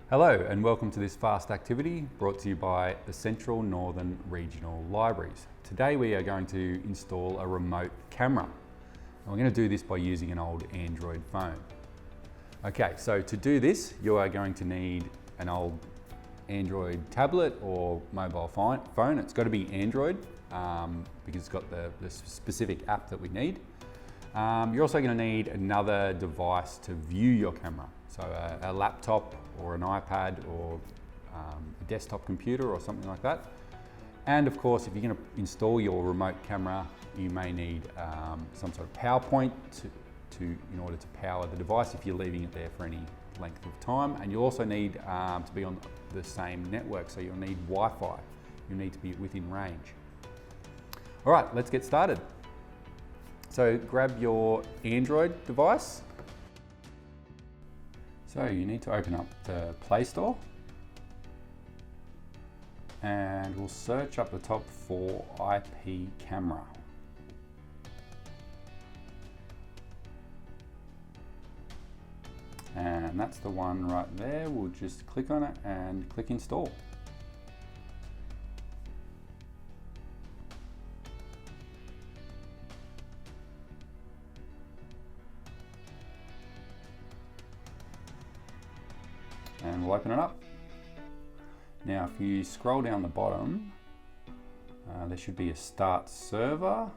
Hello and welcome to this fast activity brought to you by the Central Northern Regional Libraries. Today we are going to install a remote camera. And we're going to do this by using an old Android phone. Okay, so to do this you are going to need an old Android tablet or mobile phone. It's got to be Android because it's got the specific app that we need. You're also going to need another device to view your camera. So a laptop or an iPad or a desktop computer or something like that. And of course, if you're going to install your remote camera, you may need some sort of power point in order to power the device if you're leaving it there for any length of time. And you also need to be on the same network, so you'll need Wi-Fi. You'll need to be within range. All right, let's get started. So grab your Android device. So you need to open up the Play Store and we'll search up the top for IP camera. And that's the one right there. We'll just click on it and click install. And we'll open it up. Now if you scroll down the bottom, there should be a start server.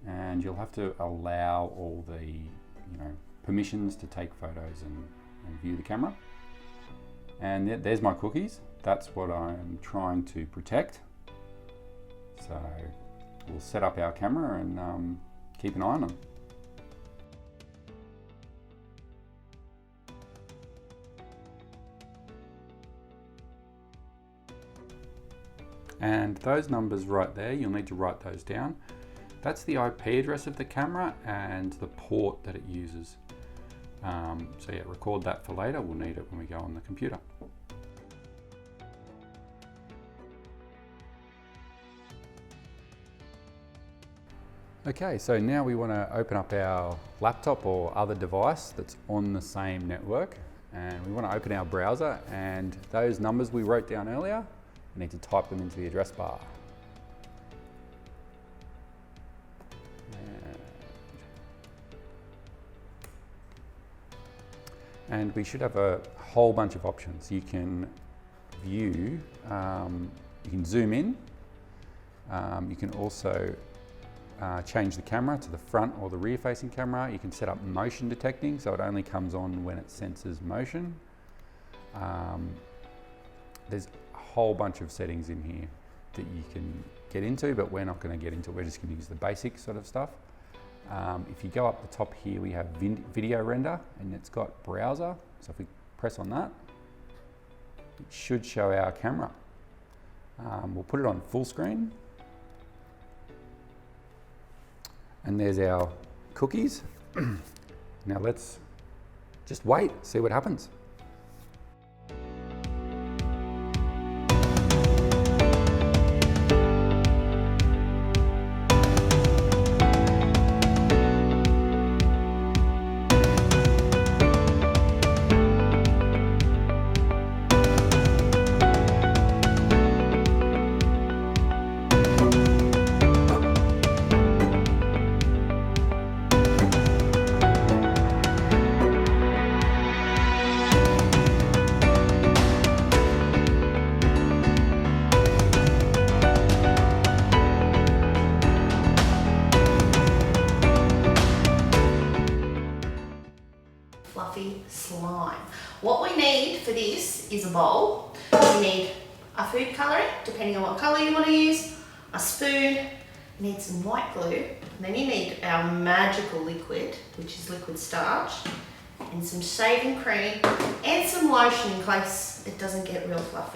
And you'll have to allow all the permissions to take photos and view the camera. And there's my cookies. That's what I'm trying to protect. So we'll set up our camera and keep an eye on them. And those numbers right there, you'll need to write those down. That's the IP address of the camera and the port that it uses. So yeah, record that for later. We'll need it when we go on the computer. Okay, so now we want to open up our laptop or other device that's on the same network. And we want to open our browser, and those numbers we wrote down earlier, we need to type them into the address bar. And we should have a whole bunch of options. You can view, you can zoom in. You can also change the camera to the front or the rear facing camera. You can set up motion detecting, so it only comes on when it senses motion. There's a whole bunch of settings in here that you can get into, but we're not going to get into it. We're just going to use the basic sort of stuff. If you go up the top here, we have video render, and it's got browser. So if we press on that, it should show our camera. We'll put it on full screen. And there's our cookies. Now let's just wait, see what happens. Fluffy slime. What we need for this is a bowl. We need a food colouring, depending on what colour you want to use, a spoon, you need some white glue, and then you need our magical liquid, which is liquid starch, and some shaving cream, and some lotion in case it doesn't get real fluffy.